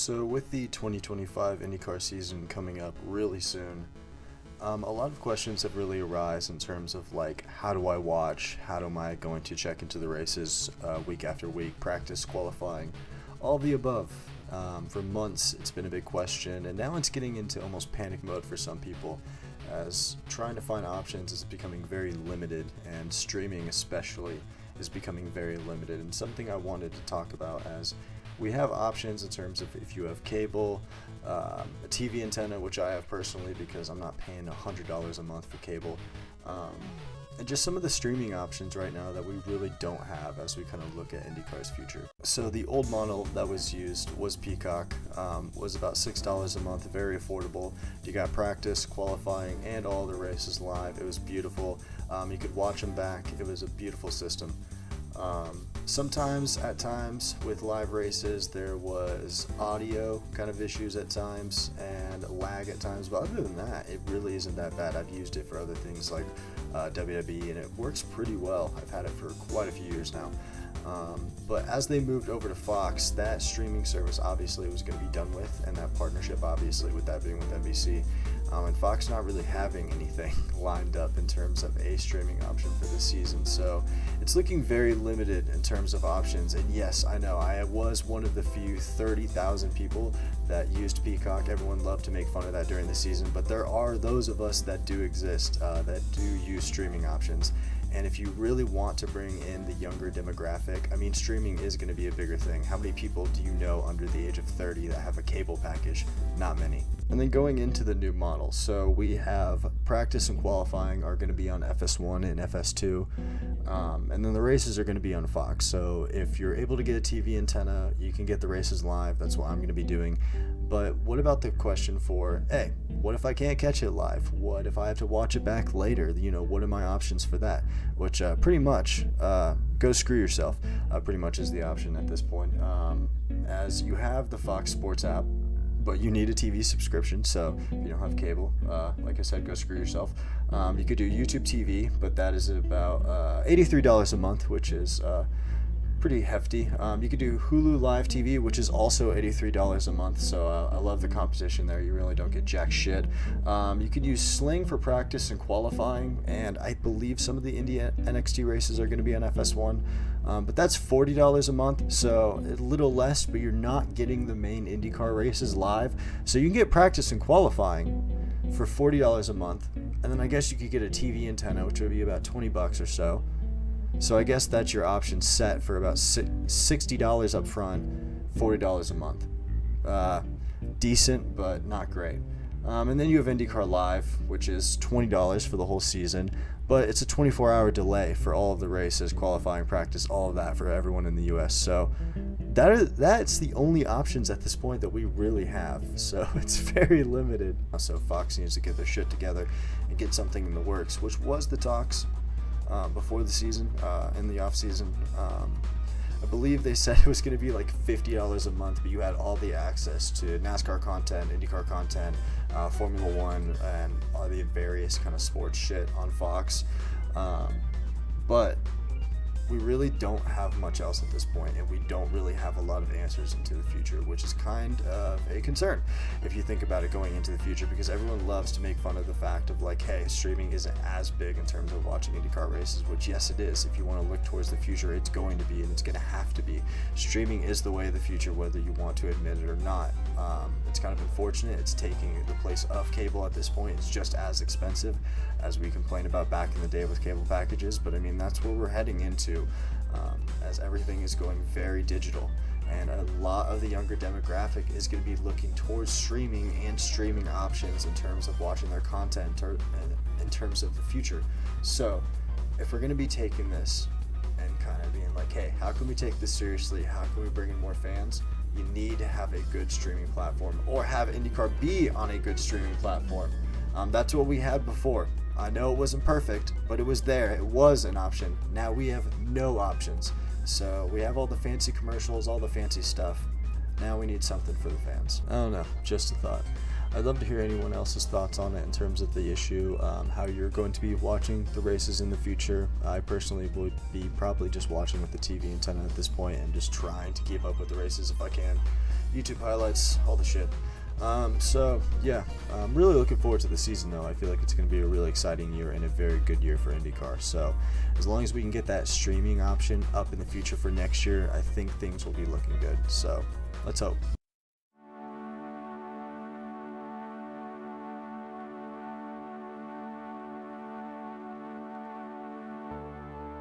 So with the 2025 IndyCar season coming up really soon, a lot of questions have really arisen in terms of like, how do I watch? How am I going to check into the races week after week, practice, qualifying, all the above. For months, it's been a big question, and now it's getting into almost panic mode for some people, as trying to find options is becoming very limited, and streaming especially is becoming very limited. And something I wanted to talk about, as we have options in terms of if you have cable, a TV antenna, which I have personally because I'm not paying $100 a month for cable, and just some of the streaming options right now that we really don't have as we kind of look at IndyCar's future. So the old model that was used was Peacock, was about $6 a month, very affordable. You got practice, qualifying, and all the races live. It was beautiful. You could watch them back. It was a beautiful system. Sometimes, at times, with live races, there was audio kind of issues at times and lag at times, but other than that, it really isn't that bad. I've used it for other things like WWE, and it works pretty well. I've had it for quite a few years now. But as they moved over to Fox, that streaming service obviously was going to be done with, and that partnership obviously with that being with NBC. And Fox not really having anything lined up in terms of a streaming option for this season. So it's looking very limited in terms of options. And yes, I know, I was one of the few 30,000 people that used Peacock. Everyone loved to make fun of that during the season, but there are those of us that do exist, that do use streaming options. And if you really want to bring in the younger demographic, I mean, streaming is going to be a bigger thing. How many people do you know under the age of 30 that have a cable package? Not many. And then going into the new model, so we have practice and qualifying are going to be on FS1 and FS2, and then the races are going to be on Fox. So if you're able to get a TV antenna, you can get the races live. That's what I'm going to be doing. But what about the question for, hey, what if I can't catch it live? What if I have to watch it back later? You know, what are my options for that? Which pretty much, go screw yourself, pretty much is the option at this point. As you have the Fox Sports app, but you need a TV subscription, so if you don't have cable, like I said, go screw yourself. You could do YouTube TV, but that is about $83 a month, which is pretty hefty. You could do Hulu Live TV, which is also $83 a month, so I love the competition there. You really don't get jack shit. You could use Sling for practice and qualifying, and I believe some of the Indy NXT races are going to be on FS1, but that's $40 a month, so a little less, but you're not getting the main IndyCar races live, so you can get practice and qualifying for $40 a month, and then I guess you could get a TV antenna, which would be about $20 or so. So I guess that's your option set for about $60 up front, $40 a month. Decent, but not great. And then you have IndyCar Live, which is $20 for the whole season, but it's a 24-hour delay for all of the races, qualifying, practice, all of that for everyone in the U.S. So that's the only options at this point that we really have. So it's very limited. So Fox needs to get their shit together and get something in the works, which was the talks before the season, in the off season. I believe they said it was going to be like $50 a month, but you had all the access to NASCAR content, IndyCar content, Formula One, and all the various kind of sports shit on Fox. But we really don't have much else at this point, and we don't really have a lot of answers into the future, which is kind of a concern if you think about it going into the future, because everyone loves to make fun of the fact of like, hey, streaming isn't as big in terms of watching IndyCar races, which yes it is. If you want to look towards the future, it's going to be, and it's going to have to be. Streaming is the way of the future, whether you want to admit it or not. It's kind of unfortunate. It's taking the place of cable at this point. It's just as expensive as we complained about back in the day with cable packages, but I mean, that's where we're heading into, as everything is going very digital, and a lot of the younger demographic is going to be looking towards streaming and streaming options in terms of watching their content in terms of the future. So if we're going to be taking this and kind of being like, hey, how can we take this seriously? How can we bring in more fans? You need to have a good streaming platform, or have IndyCar be on a good streaming platform. That's what we had before. I know it wasn't perfect, but it was there. It was an option. Now we have no options. So we have all the fancy commercials, all the fancy stuff. Now we need something for the fans. I don't know, just a thought. I'd love to hear anyone else's thoughts on it in terms of the issue, how you're going to be watching the races in the future. I personally would be probably just watching with the TV antenna at this point and just trying to keep up with the races if I can. YouTube highlights, all the shit. So yeah, I'm really looking forward to the season though. I feel like it's going to be a really exciting year and a very good year for IndyCar. So as long as we can get that streaming option up in the future for next year, I think things will be looking good. So let's hope.